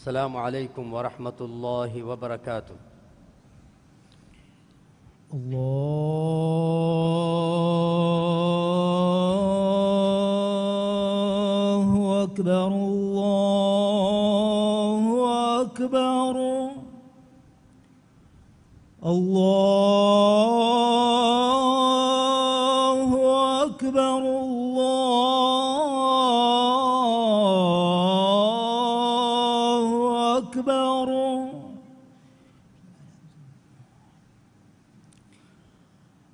السلام عليكم ورحمة الله وبركاته. الله أكبر الله أكبر الله أكبر الله أكبر.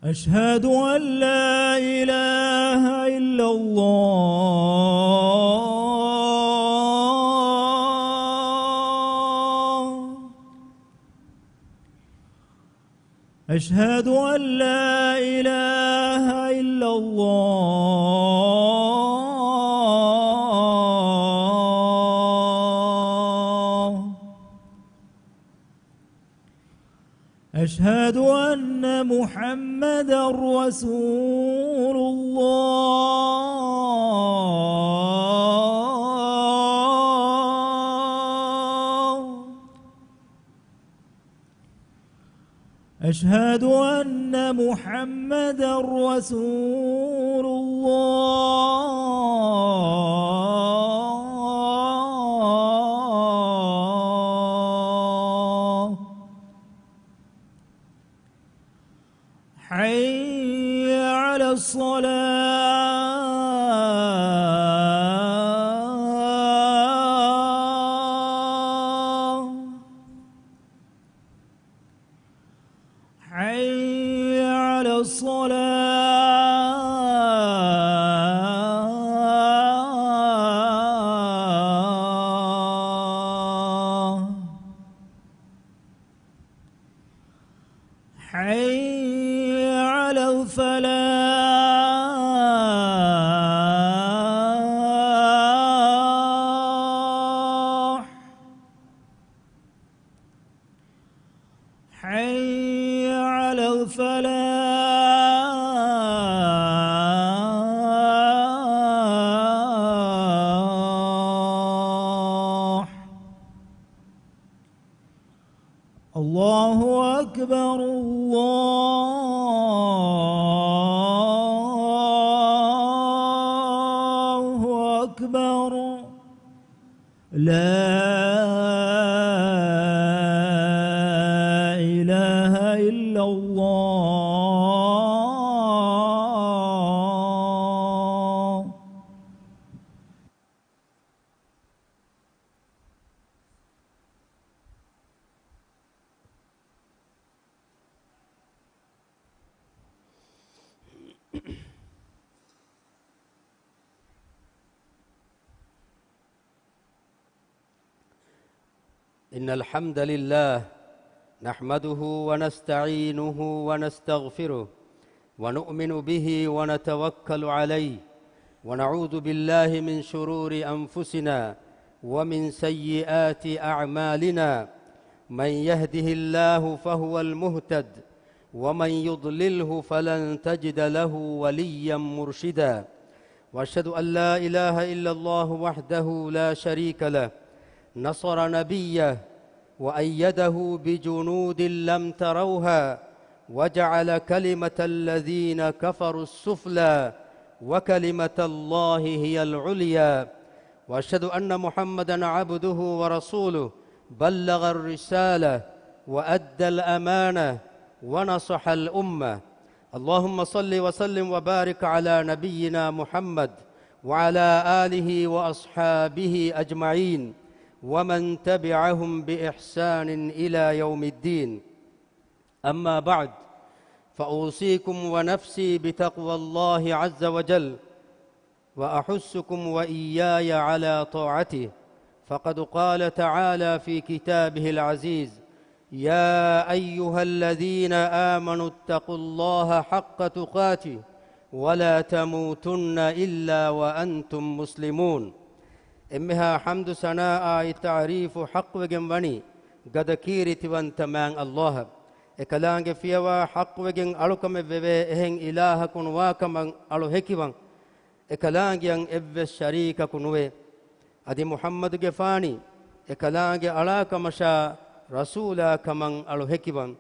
أشهد أن لا إله إلا الله. أشهد أن لا إله إلا الله. أشهد أن محمدًا رسول الله. أشهد أن محمدًا رسول الله. حي على الصلاة. حي على الصلاة. حي على الفلاح. حي على الفلاح. الله أكبر الله أكبر. لا إله إلا الله. إن الحمد لله نحمده ونستعينه ونستغفره ونؤمن به ونتوكل عليه ونعوذ بالله من شرور أنفسنا ومن سيئات أعمالنا. من يهده الله فهو المهتد ومن يضلله فلن تجد له وليا مرشدا. وأشهد أن لا إله إلا الله وحده لا شريك له نصر نبيه وأيده بجنود لم تروها وجعل كلمة الذين كفروا السفلى وكلمة الله هي العليا. وأشهد أن محمدًا عبده ورسوله بلغ الرسالة وأدى الأمانة ونصح الأمة. اللهم صل وسلم وبارك على نبينا محمد وعلى آله وأصحابه أجمعين ومن تبعهم بإحسان إلى يوم الدين. أما بعد، فأوصيكم ونفسي بتقوى الله عز وجل وأحثكم وإياي على طاعته. فقد قال تعالى في كتابه العزيز: يا أيها الذين آمنوا اتقوا الله حق تقاته ولا تموتن إلا وأنتم مسلمون. إمها حمد سناء تعريف حق وجنبني قد كيرت وانتمان الله إكلانج فيها حق وجن ألوكم بهن إلهكم واكم ألو هكيوان إكلانج ين إب الشريك كنوه أدي محمد جفاني ekalaange alakamasha rasula kaman alu hekiwan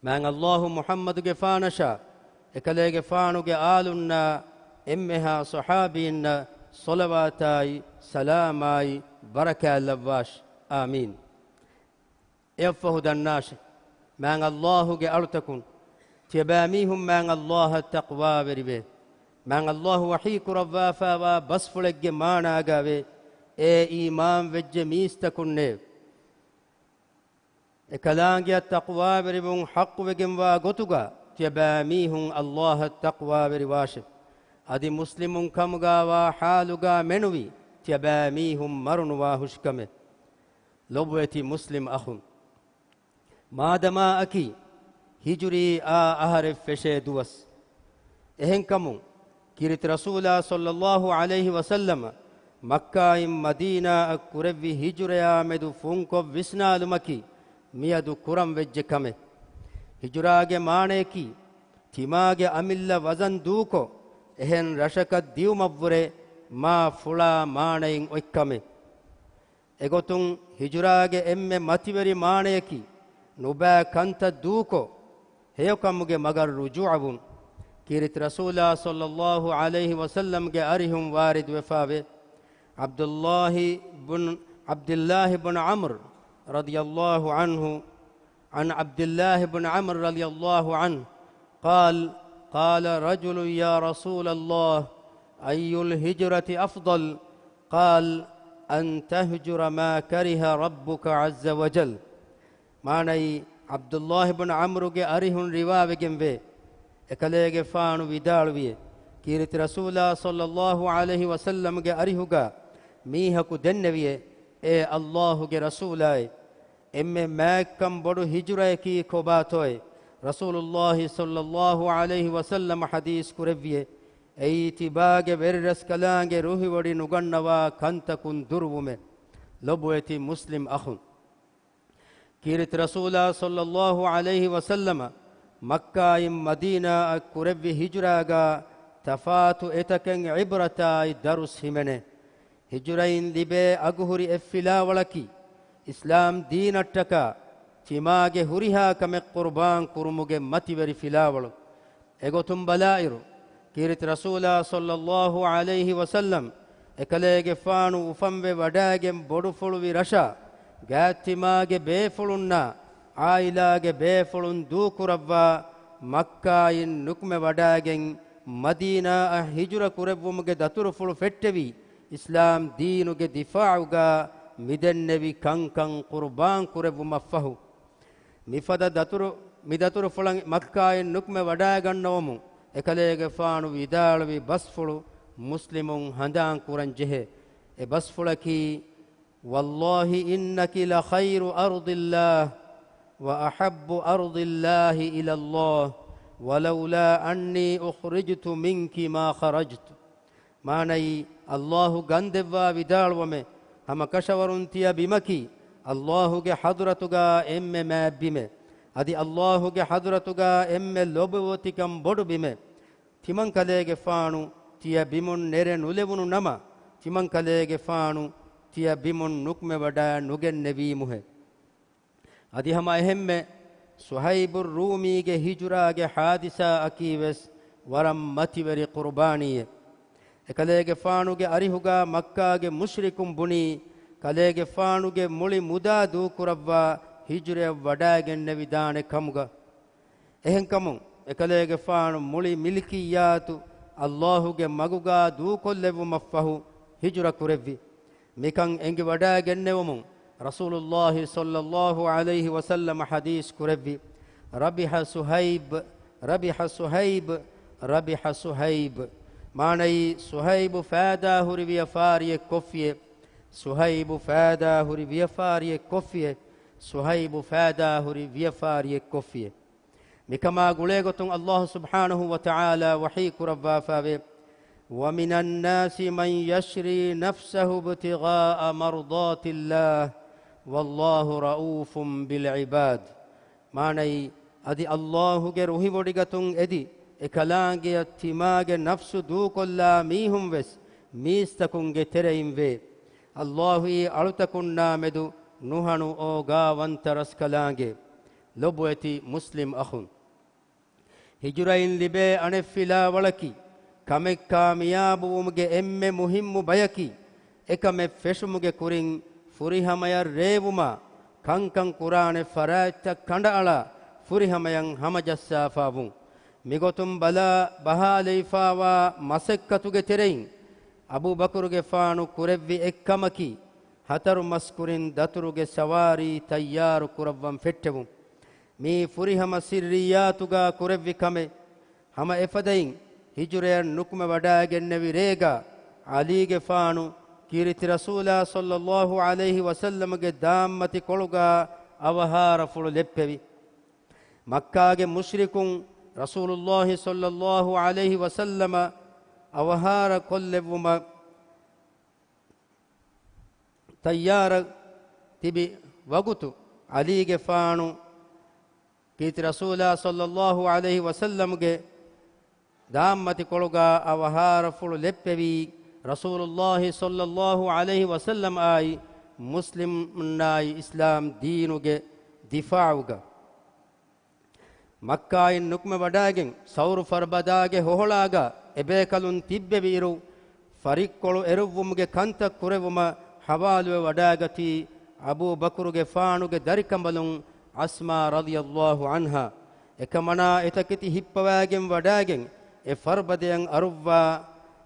man Allah Muhammaduge faanasha ekalege faanuge alunna emmeha sahabinna salawatai salamai baraka lavash amin efahu dannash man Allahuge alutakun tibamihum man Allah taqwa veribe man Allah wahi kurawwa wa basfulege maanagave e iman vejje mistakunne ekalaange taqwa veribun haqqu vegemwa gotuga tibamihum Allah taqwa veriwash adi muslimun kamuga wa haluga menuwi tibamihum marunwa hushkame lobweti muslim akhun madama aki hijri a ahare feshe duwas ehen kamun kirit rasula sallallahu alaihi wasallam makka im madina kurevi hijraya medu funko visnalumaki miyadu kuram vejje kame hijrage maaneki timage amilla wazan duko ehen rashaka diumavvure ma fula maanein oikkame egotun hijrage emme mativeri maaneki nuba kanta duko heyokamuge magar ruju'abun kirit rasula sallallahu alaihi wasallam ge arihum warid wefawe abdullah ibn amr radiyallahu anhu an abdullah ibn amr radiyallahu anhu قال رجل يا رسول الله أي الهجرة أفضل قال أن تهجر ما كره ربك عز وجل معنى عبد الله بن عمرو کے ارihun riwaavegen ve ekalege faanu vidalwiye kirit rasula sallallahu alaihi wasallam ge arihuga mihaku dennewiye e Allah ge rasulay emme makkam bodu hijra ki kobatoy rasulullah sallallahu alaihi wasallam hadis kureviye ei tibage verras kalange ruhi wodi nugannawa kantakun durwume lobweti muslim akhun kirit rasula sallallahu alaihi wasallam makka im madina kurevi hijraga tafatu etaken ibrata darus himene hijrain libe aguhuri effila walaki islam deenattaka timage huriha kame qurban kurumuge mativeri filawalu egotum balairu kirit rasula sallallahu alaihi wasallam ekalege faanu ufambe wadagem bodu fuluwi rasha gaattimage beefulunna ailage beefulun dukurawwa makka in nukme wadagen madina hijra kurevumuge daturu fulu fettevi islam deenuge difa'uga midennevi kankan qurban kurevumaffahu mifada daturu fulan makka in nukme wadagannomu ekalege faanu vidalwi basfulu muslimun handan kuran jehe e basfulaki والله إنك لخير أرض الله وأحب أرض الله إلى الله ولولا أني أخرجت منك ما خرجت معني الله غندوا بدال ومه هم كشورنتيا بمكي الله جه حضرتك إم ما بمه هذه الله جه حضرتك إم لبوتكم بدو بمه تمن كله فانو تيا بمن نير نولبونو نما تمن كله فانو tiya bimun nukme wada nugen nevi muhe adi hama ehemme suhaibur rumi ge hijra ge hadisa akives waram mativeri qurbaniye ekalege faanu ge arihuga makka ge mushrikum buni kalege faanu ge muli muda du kurawwa hijre wada gen nevi dane kamuga ehen kamun ekalege faanu muli milkiyatu Allah ge maguga du kollevu maffahu hijra kurevi mikan engi wada gennevumun rasulullah sallallahu alaihi wasallam hadis kurevi rabiha suhaib manai suhaib fada huriviya fariye koffiye suhaib fada huriviya fariye koffiye suhaib fada huriviya fariye koffiye mikama gulegotun Allah subhanahu wa ta'ala wahi kurawwa fawe ومن الناس من يشري نفسه ابتغاء مرضات الله والله رؤوف بالعباد معني ادي الله ge ruhi wodigatun edi ekalaange timage nafsu du kolla mihum ves mistakun ge tereim ve Allahu e alutakunna medu nuhanu o gawantaras kalange lobueti muslim akhun hijurain libe anefila walaki kamekka miyabumuge emme muhimmu bayaki ekame feshumuge kurin furihamaya revuma kankan qur'ane faratta kanda ala furihamayan hamajassa faavun migotum bala bahaleifawa masekkatuge terein Abu Bakruge faanu kurevvi ekkamaki hataru maskurin daturuge sawari tayyaru kuravvam fettevum mi furihama sirriyatuga kurevvi kame hama efadain hijurayan nukme wadagennevi rega alige faanu kiriti rasula sallallahu alaihi wasallam ge dammati koluga avahara fulu leppevi makkage mushrikun rasulullah sallallahu alaihi wasallam avahara kollevuma tayyara tibi wagutu alige faanu kiriti rasula sallallahu alaihi wasallam ge dammati koluga avahara fulu leppevi Rasulullah sallallahu alaihi wasallam ay muslim nay islam deenuge difa'uga Makka in nukme wadagen sauru farbadage hoholaga ebekalun tibbe viru farikkolu eruvumuge kanta kurevuma hawaluwe wadagati Abu Bakruge faanuge darikambalun Asma radiyallahu anha ekamana etakiti hippawagen wadagen e farbadeyan aruvva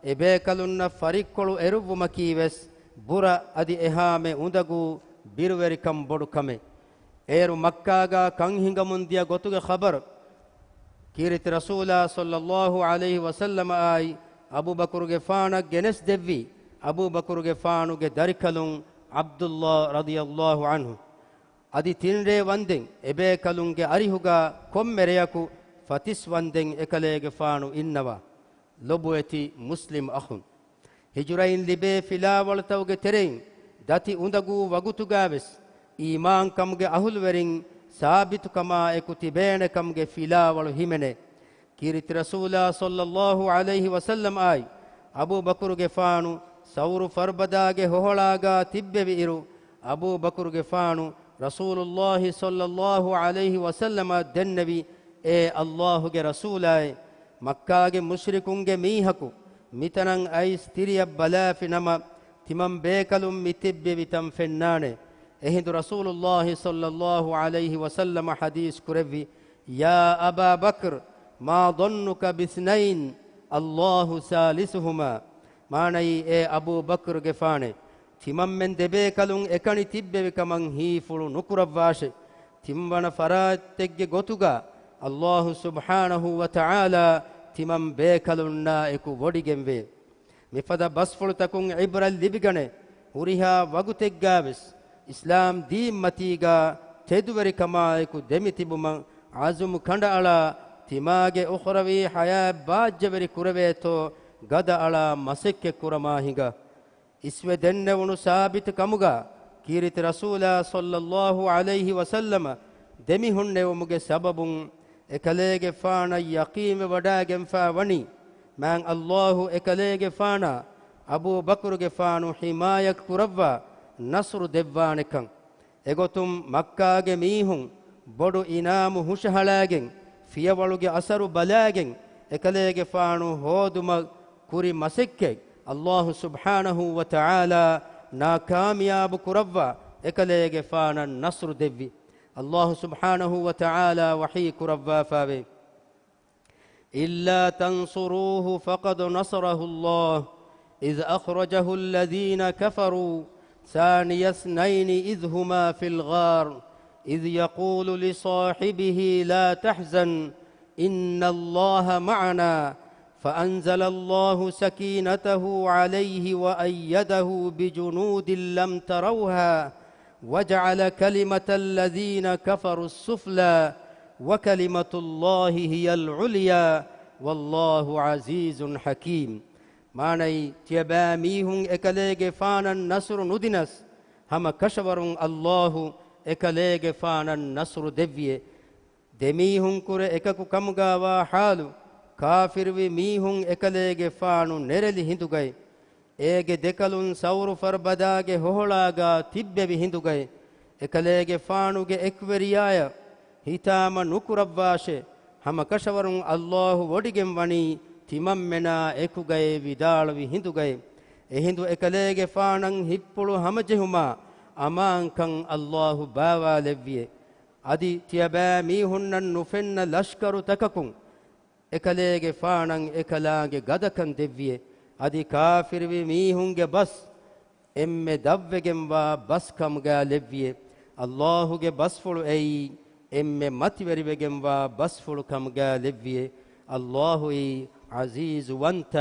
ebekalunna farikkolu eruvuma kives bura adi ehame undagu birverikam bodu kame eru makkaga kanhingamundiya gotuge khabar kiriti rasula sallallahu alaihi wasallam ay Abu Bakruge faana genes devvi Abu Bakruge faanuge darikalun Abdullah radiyallahu anhu adi tinre wanden ebekalunge arihuga kommereyaku fatis wanden ekalege faanu innawa lobueti muslim akhun hijurain libe filawaltawge terein dati undagu wagutugaves iman kamge ahulwerin sabitu kama ekutibene kamge filawalu himene kiriti rasula sallallahu alaihi wasallam ay Abu Bakruge faanu sauru farbadage hoholaga tibbevi iru Abu Bakruge faanu rasulullah sallallahu alaihi wasallam dennevi e Allahuge rasulay Makkage mushrikunge mihaku mitanan ais tiriya balafi nama timam bekalum mitibbe vitam fennane ehindu rasulullah sallallahu alaihi wasallam hadis kurevi ya Aba Bakr ma dhannuka bisnain Allahu salisuhuma manai e Abu Bakr gefane timam men debe kalun ekani tibbe vikaman hifulu nukuravashe timwana farategge gotuga Allah subhanahu wa ta'ala timam bekalunna eku wodigemve mifada basfulu takun ibral libigane huriha waguteggaves islam diimmatiga teduveri kama eku demitibuma azum kanda ala timage ukhrawi haya bajjeveri kureveto gada ala masekke kurama hinga iswe denne wonu sabit kamuga kiriti rasula sallallahu alaihi wasallam demi hunne umuge sababun ekalege faana yaqime wadagen fa wani man Allahu ekalege faana Abu Bakruge faanu himayak kuravva nasru devvanekan egotum makkage mihun bodu inamu hushahalagen fiyawaluge asaru balagen ekalege faanu hoduma kuri masekke Allah subhanahu wa ta'ala na kamyabu kuravva ekalege faana nasru devvi Allah subhanahu wa ta'ala wahi kuravva fawe illa tansuruhu faqad nasarahu Allah إذ أخرجه الذين كفروا ثاني اثنين إذ هما في الغار إذ يقول لصاحبه لا تحزن إن الله معنا فأنزل الله سكينته عليه وأيده بجنود لم تروها وجعل كلمة الذين كفروا السفلى وكلمة الله هي العليا والله عزيز حكيم ماني تيباميهم اكليغ فانا النصر ندنس هم كشورون الله اكليغ فانا النصر دبيه دميهم كره اككو كمغاوا حالو كافر وي ميهم اكليغ فانو نرلي هندوغاي ඒගේ දෙකලුන් සවුරු ෆර්බදාගේ හොහොලාගා තිබ්බෙවි හිඳුගයි එකලේගේ ෆානුගේ එක්වරියාය හිතාම නුකුරබ්වාෂේ හම කෂවරුන් අල්ලාහු වඩිගෙන් වනී තිමම් මෙනා එකුගයි විදාලවි හිඳුගයි එහිඳු එකලේගේ ෆානං හිප්පුළු හමජෙහුමා අමාංකං අල්ලාහු බාවා ලෙව්වියේ අදි තියබෑ මීහුන්නන් නුෆෙන්න ලෂ්කරු තකකුන් එකලේගේ ෆානං එකලාගේ ගදකන් දෙව්වියේ අදි කාෆිරවි මීහුන්ගේ බස් එම්මෙ දව්වෙගෙන්වා බස්කම්ගා ලෙව්වියේ අල්ලාහුගේ බස්ෆුළු එයි එම්මෙ මතිවරිවෙගෙන්වා බස්ෆුළුකම්ගා ලෙව්වියේ අල්ලාහුයි අසීසු වන්ත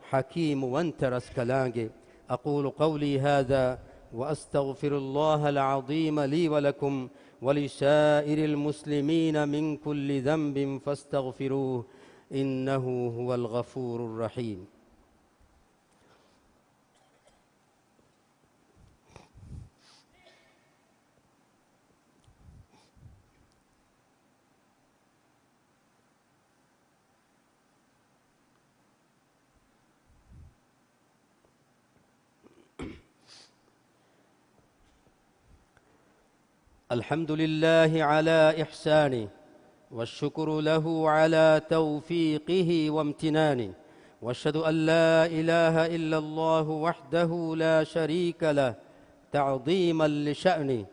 حكيم وانت رسكلانجي أقول قولي هذا وأستغفر الله العظيم لي ولكم ولسائر المسلمين من كل ذنب فاستغفروه إنه هو الغفور الرحيم الحمد لله على إحسانه والشكر له على توفيقه وامتنانه واشهد أن لا إله إلا الله وحده لا شريك له تعظيما لشأنه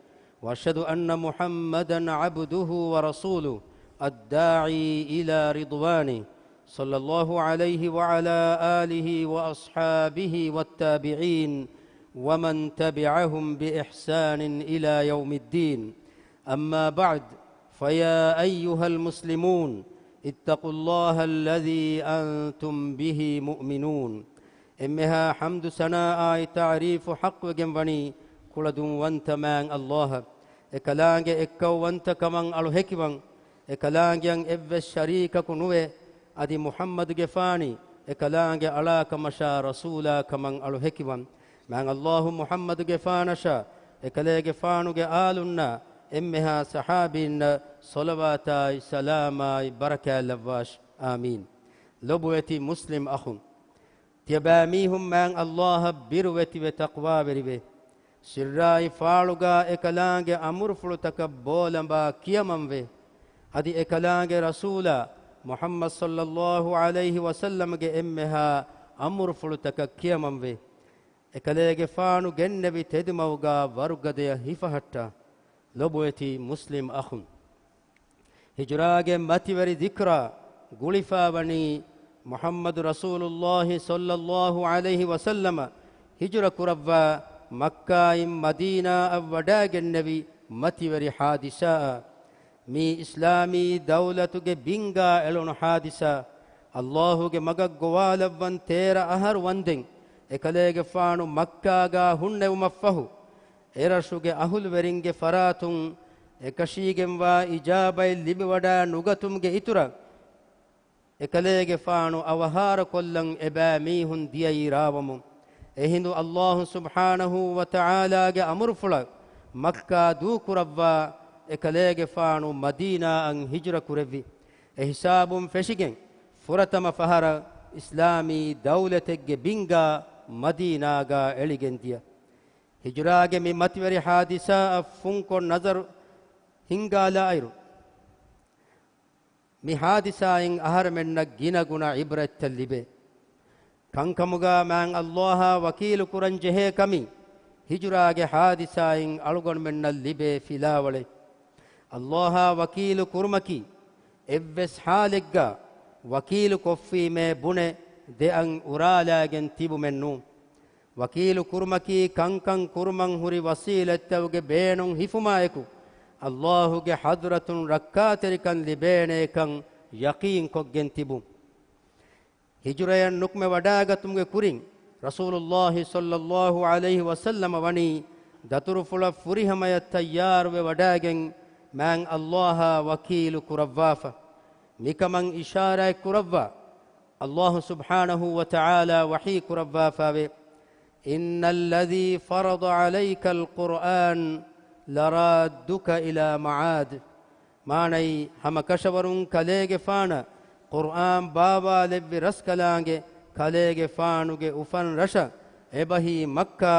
واشهد أن محمدا عبده ورسوله الداعي إلى رضوانه صلى الله عليه وعلى آله وأصحابه والتابعين ومن تبعهم بإحسان إلى يوم الدين أما بعد فيا أيها المسلمون اتقوا الله الذي أنتم به مؤمنون إمها حمد سناء تعريف حق وجنبني كل دون وانت من الله إكلانج إكو وانت كمان الهكبان إكلانج إب الشريك كنوه أدي محمد جفاني إكلانج على كمشا رسولا كمان الهكبان من الله محمد جفانشا إكلي جفانو جآلنا إمها صحابين صلواتاي سلاماي بركة لواش آمين لبوتي مسلم أخون تباميهم من الله بروتي وتقوى بربه سراي فالوغا إكلانج أمر فلتك بولنبا كيامن به هذه إكلانج رسولا محمد صلى الله عليه وسلم إمها أمر فلتك كيامن به එකලේගේ ෆානු ගෙන්නවි තෙදමවගා වරුගදය හිෆහට්ට ලොබුවති මුස්ලිම් අහුන් හිජරාගේ මතිවරි දික්රා ගුලිෆාවනි මුහම්මදු රසූලුල්ලාහි සල්ලල්ලාහු අලයිහි වසල්ලම හිජර කුරව්වා මක්කායින් මදීනා අවඩා ගෙන්නවි මතිවරි හාදිසා මේ ඉස්ලාමී දෞලතුගේ බින්ගා එළොණු හාදිසා අල්ලාහුගේ මගක් ගොවාලවන් තේර අහර් වන්දෙන් එකලේගේ ෆානු මක්කාගා හුන්නෙව් මෆහු එරෂුගේ අහුල් වෙරින්ගේ ෆරාතුන් එකශීගෙන් වා ඉජාබයි ලිබි වඩා නුගතුම්ගේ ඉතුර එකලේගේ ෆානු අවහාර කොල්ලන් එබෑ මීහුන් දියයි රාවමු එහිඳු අල්ලාහ් සුබ්හානහු වතආලාගේ අමරුෆුල මක්කා දූ කුරව්වා එකලේගේ ෆානු මදීනා අන් හිජ්ර කුරෙවි එහිසාබුම් ෆෙෂිගෙන් ෆුරතම ෆහර ඉස්ලාමී දෞලතෙක්ගේ බින්ගා මදීනාගා එළිගෙන්දිය හිජරාගේ මේ මතිවරි හාදිසා ෆුන්කො නසර් හිංගාලා අයිරු මේ හාදිසායින් අහර මෙන්න ගිනගුණ ඉබ්‍රත් ලිබේ කංකමුගා මං අල්ලාහ වකීල් කුරන් ජෙහෙ කමි හිජරාගේ හාදිසායින් අලුගොන් මෙන්න ලිබේ ෆිලාවලේ අල්ලාහ වකීල් කුර්මකි එව්ස් හාලෙග්ගා වකීල් කොෆීමේ බුනේ දෙයන් උරාලාගෙන් තිබුමෙන්නු වකීල් කුර්මකී කංකං කුර්මං හුරි වසීලත්තවගේ බේනුන් හිෆුමායකු අල්ලාහුගේ හදරතුන් රක්කාතරිකන් ලිබේනේකන් යකීන් කොග්ගෙන් තිබු හිජරයන් නුක්ම වඩාගතුම්ගේ කුරින් රසූලුල්ලාහි සල්ලල්ලාහු අලයිහි වසල්ලම වනි දතුරු ෆුල ෆුරිහමය තයාර් වේ වඩාගෙන් මං අල්ලාහ වකීල් කුරව්වාෆා මිකමං ඉෂාරා කුරව්වා الله سبحانه وتعالى وحيك ربا فابي إن الذي فرض عليك القرآن لرادك إلى معاد ماني هم كشورون كليج فانا قرآن بابا لب رسكلانج كليج فانوج أفن رشا ebahi makka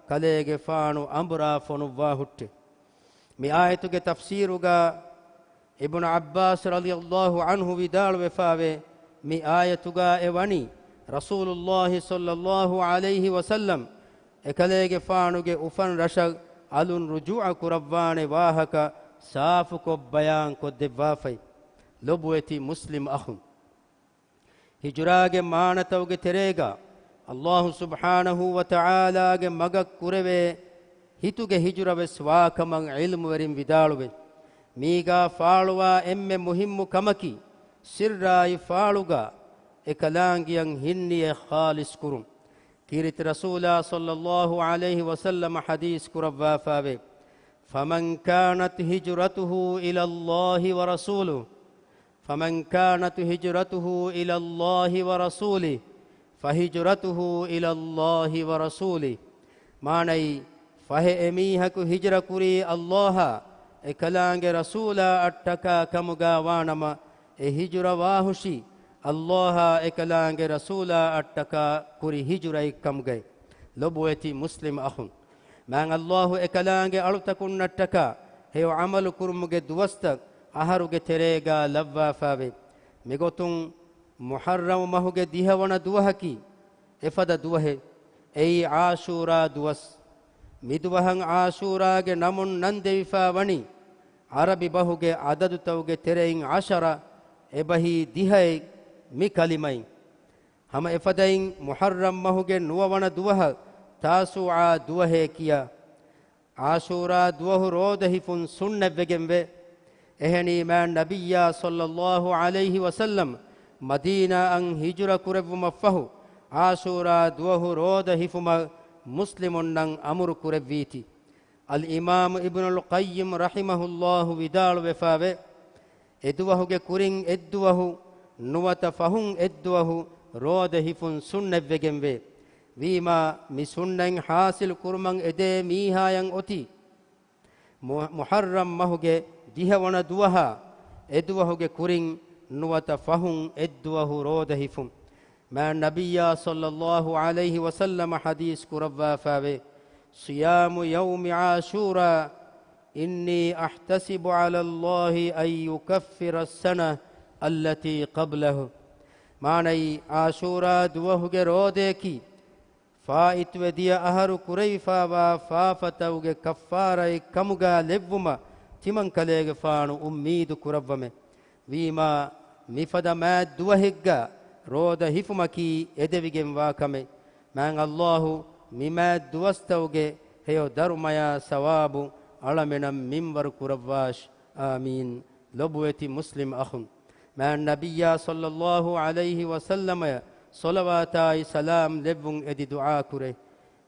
kalege faanu ambura fonuwa hutte mi ayatuge tafsiruga ibn abbas radiyallahu anhu vidal wefawe mi ayatuga ewani rasulullah sallallahu alayhi wasallam ekalege faanuge ufan rashag alun rujua kurawwane wahaka saafu ko bayan ko devafai lobueti muslim akhum hijrage maanatawge terega allah subhanahu wa ta'ala ge magak kureve hituge hijrawe swakaman ilmu werin vidaluwe miga faaluwa emme muhimmu kamaki sirrai faaluga ekalangiyan hinniye khalis kurum kirit rasula sallallahu alayhi wasallam hadis kurawwa fawe faman kanat hijratuhu ila allah wa rasuluhu faman kanat hijratuhu ila allah wa rasulihi fahijratuhu ila allah wa rasulihi manai fahe emihaku hijra kuri allah ekalange rasula attaka kamuga wanama e hijra wahushi allah ekalange rasula attaka kuri hijra ikamge lobueti muslim akhun man allah ekalange alutakun attaka he amal kurmuge duwasta aharuge terega lavva fawe migotun muharram mahuge dihawana duwahaki efada duwahe ei ashura duwas miduwahan ashura ge namun nandevifa wani arabi bahuge adadu tawge terein ashara ebahi dihai mi kalimai hama efadain muharram mahuge nuwana duwaha tasu'a duwahe kiya ashura duwahu rodahifun sunnavvegembe eheni man nabiyya sallallahu alayhi wasallam madina an hijra kurevuma fahu ashura duwahu rodahifuma muslimun nan amur kureviti al imam ibn al qayyim rahimahullah vidal wefawe eduwahuge kurin edduwahu nuwata fahun edduwahu rodahifun sunnavvegembe wima mi sunnan hasil kurman ede mihayan oti muharram mahuge dihawana duwaha edduwahuge kurin nuwata fahun edduwahu rodahifum ma nabiyya sallallahu alayhi wasallam hadis kurawwa fawe siyamu yawmi ashura inni ahtasibu ala allah an yukaffira as-sana allati qablahu manai ashura duwahuge rodeki faitwe dia aharu kuraifa wa fafatawge kaffarai kamuga levvuma timan kalege faanu ummeedu kurawwame wima mifada ma duwahegga roda hifumaki edevigen wakame man allah mima duwastawge heyo darumaya sawabu alamenam minbar kurawwash amin lobueti muslim akhun man nabiyya sallallahu alayhi wasallam salawaatai salam levvun edi du'a kure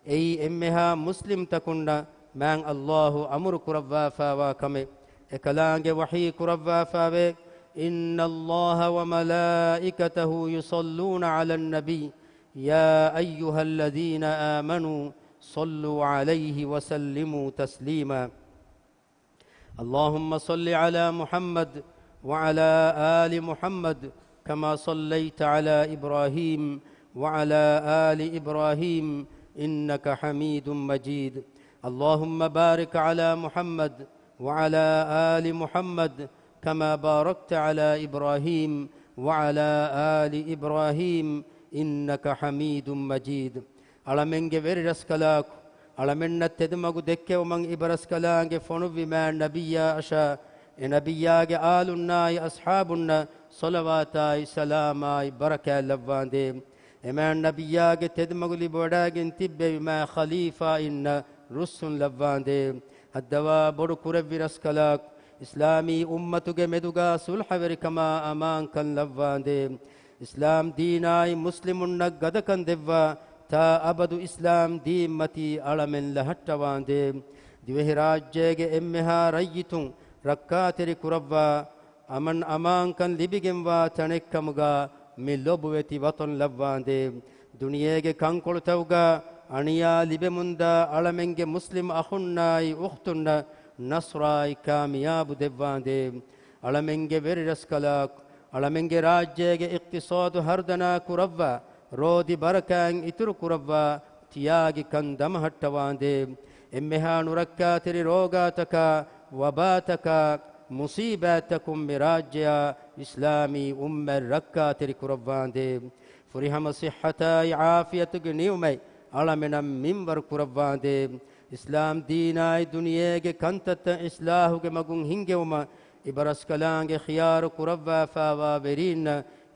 ei emmeha muslim takunda man allah amur kurawwa fawa kame ekalange wahi kurawwa fawe inna allah wa malaikatahu yusalluna ala an-nabi ya ayyuhalladhina amanu sallu alayhi wa sallimu taslima allahumma salli ala muhammad wa ala ali muhammad كما صليت على إبراهيم وعلى آل إبراهيم إنك حميد مجيد اللهم بارك على محمد وعلى آل محمد كما باركت على إبراهيم وعلى آل إبراهيم إنك حميد مجيد على من غير رسكلاك على من تدمغ دكه ومن إبرسكلاك فنوي ما نبي أشا نبياك آلنا أصحابنا صلواتاي سلاماي بركة لباندي امان نبياك تدمغلي بوداغن تبه ما خليفة إن رسل لباندي الدواء بدو كربي رسكلاك إسلامي أمتك مدوغا صلح وركما أمان كان لباندي إسلام ديناي مسلمنا غدكن دوا تا أبدو إسلام ديمتي علمن لحتواندي دوه راجيك إمها ريتون ركاتري كربا aman aman kan libigemwa tanekkamuga mi lobuweti waton labwande duniyege kankoltawga aniya libemunda alamenge muslim akhunnaai ukhtunna nasrai kamiyab devwande alamenge veriraskalak alamenge rajyege iqtisadu hardana kurawwa rodi barakan itur kurawwa තියාගි කන් දමහට්ටවාන්දේ එම්මෙහා නුරක්කාතිරි රෝගාතක වබාතක මුසීබාතකුම් මිරාජ්‍යයා ඉස්ලාමී උම්මර් රක්කාතිරි කුරව්වාන්දේ ෆුරිහම සිහ්හතයි ආෆියතුගේ නියුමයි අලමෙනම් මින්වර් කුරව්වාන්දේ ඉස්ලාම් දීනායි දුනියේගේ කන්තත ඉස්ලාහුගේ මගුන් හිංගෙවම ඉබරස් කලාංගේ ඛියාර කුරව්වා ෆාවා වෙරින්න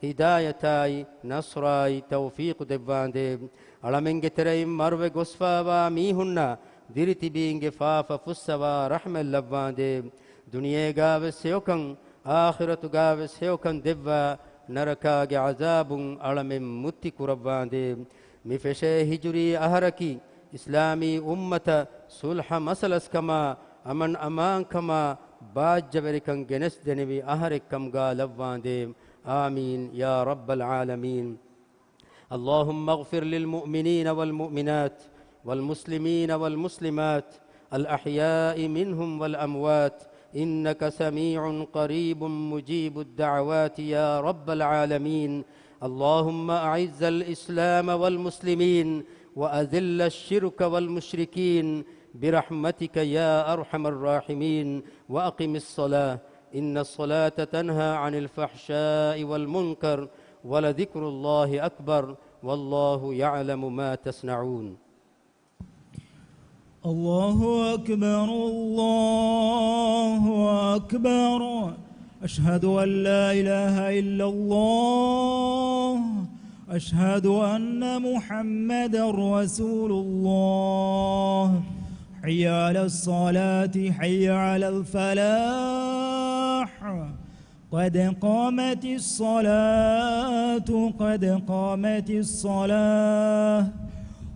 හිදායතයි නස්රයි තෞෆීක් දෙව්වාන්දේ අලමෙන්ගේ තරයින් මරුවේ ගොස්ෆාවා මීහුන්නා දිරිතිබීන්ගේ ෆාෆ ෆුස්සවා රහමල් ලව්වාන්දේ දුනියේ ගාවේ සෙයකන් ආඛිරතු ගාවේ සෙයකන් දෙව්වා නරකාගේ අසාබුන් අලමෙන් මුත්ති කුරව්වාන්දේ මිෆෙෂේ හිජුරි අහරකි ඉස්ලාමී උම්මත සුල්හ මසලස්කමා අමන් අමාන්කමා باجبركن جنس دنبي أهركم قال لواندي آمين يا رب العالمين اللهم اغفر للمؤمنين والمؤمنات والمسلمين والمسلمات الأحياء منهم والأموات إنك سميع قريب مجيب الدعوات يا رب العالمين اللهم أعز الإسلام والمسلمين وأذل الشرك والمشركين برحمتك يا أرحم الراحمين وأقم الصلاة إن الصلاة تنهى عن الفحشاء والمنكر ولذكر الله أكبر والله يعلم ما تصنعون الله أكبر الله أكبر أشهد أن لا إله إلا الله أشهد أن محمدا رسول الله حي على الصلاة حي على الفلاح قد قامت الصلاة قد قامت الصلاة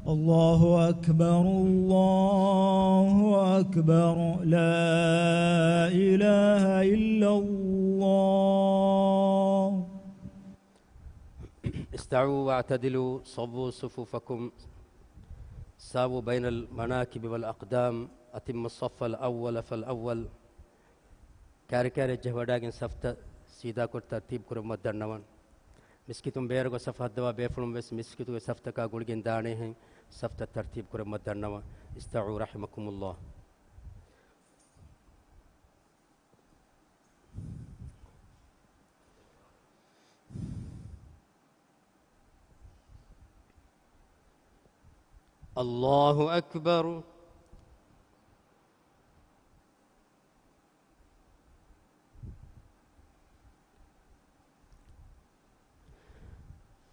الله أكبر الله أكبر لا إله إلا الله استعوا واعتدلوا صووا صفوفكم ساووا بين المناكب والأقدام أتم الصف الأول فالأول كاري جهوداغن صفت سيدا كور ترتيب كرم مدرنوان مسكتم بيرغو صفحة دوا بيفلم بس مسكتو صفتكا غولغن دانه ہیں صفت ترتيب كرم مدرنوان استعوا رحمكم الله الله أكبر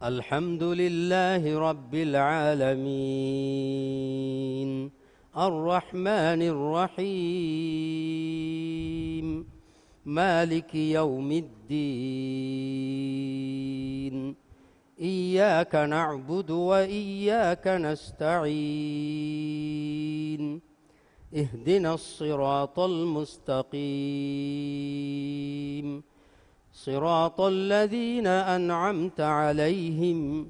الحمد لله رب العالمين الرحمن الرحيم مالك يوم الدين إياك نعبد وإياك نستعين اهدنا الصراط المستقيم صراط الذين أنعمت عليهم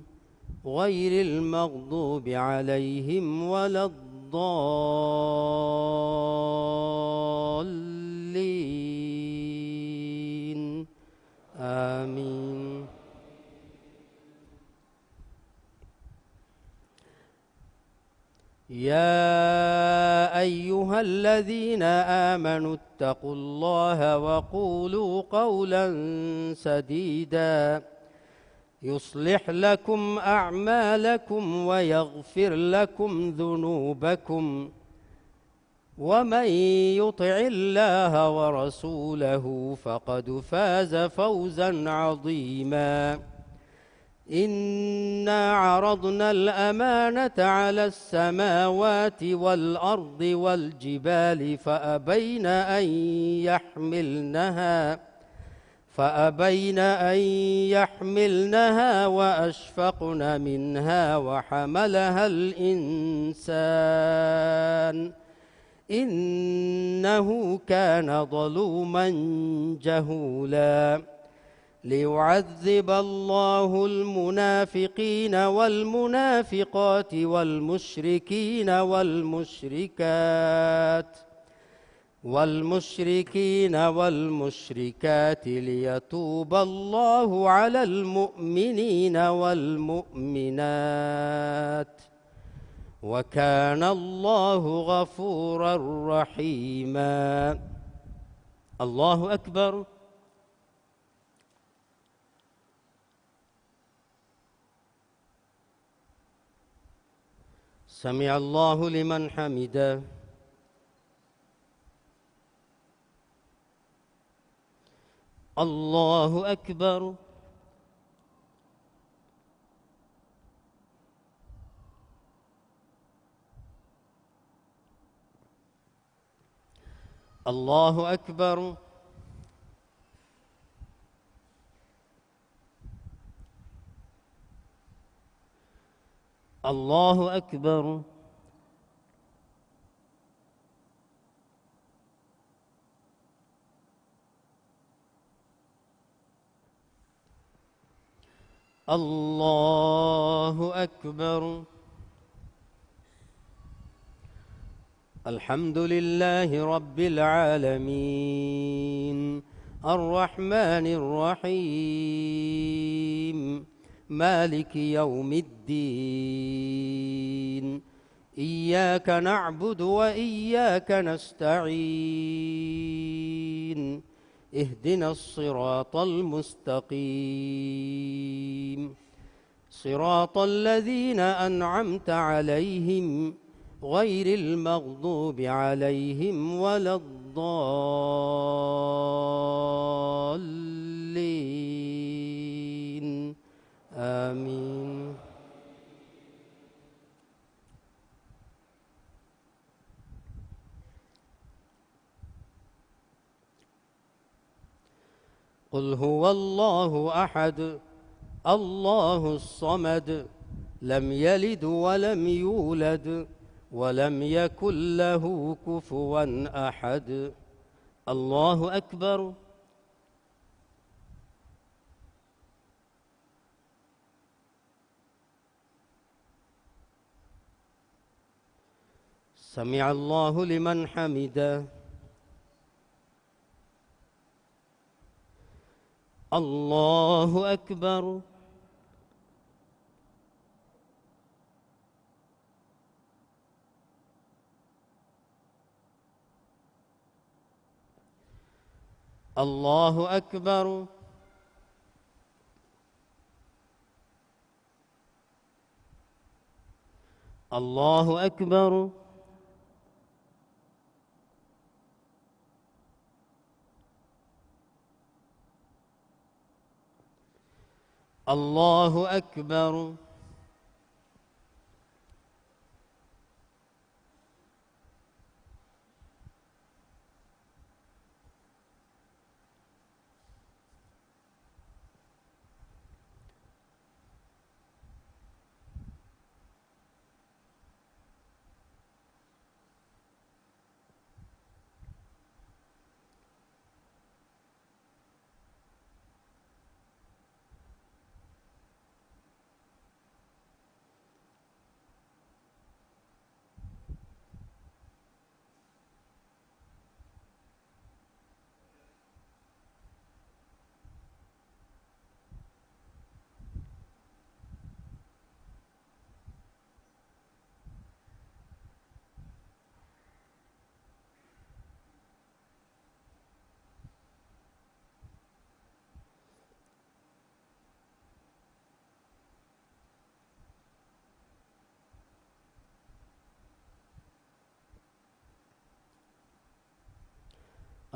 غير المغضوب عليهم ولا الضالين آمين يا أيها الذين آمنوا اتقوا الله وقولوا قولا سديدا يصلح لكم أعمالكم ويغفر لكم ذنوبكم ومن يطع الله ورسوله فقد فاز فوزا عظيما إنا عرضنا الأمانة على السماوات والأرض والجبال فأبين أن يحملنها وأشفقن منها وحملها الإنسان إنه كان ظلوما جهولا ليعذب الله المنافقين والمنافقات والمشركين والمشركات ليتوب الله على المؤمنين والمؤمنات وكان الله غفورا رحيما. الله أكبر. سمع الله لمن حمده. الله أكبر. الله أكبر. الله أكبر. الله أكبر. الحمد لله رب العالمين الرحمن الرحيم مالك يوم الدين إياك نعبد وإياك نستعين اهدنا الصراط المستقيم صراط الذين أنعمت عليهم غير المغضوب عليهم ولا الضالين آمين. قل هو الله أحد الله الصمد لم يلد ولم يولد ولم يكن له كفوا أحد. الله أكبر. سمع الله لمن حمده. الله أكبر. الله أكبر. الله أكبر. الله أكبر.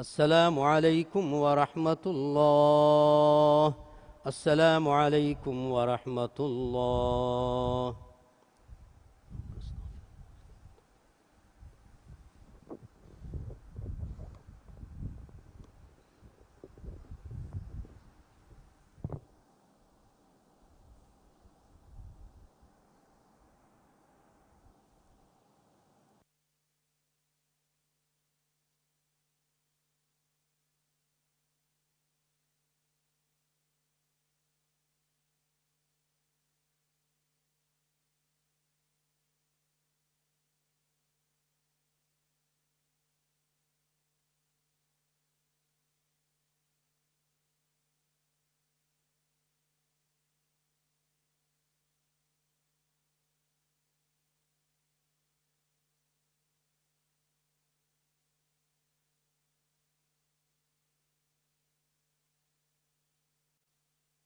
السلام عليكم ورحمة الله. السلام عليكم ورحمة الله.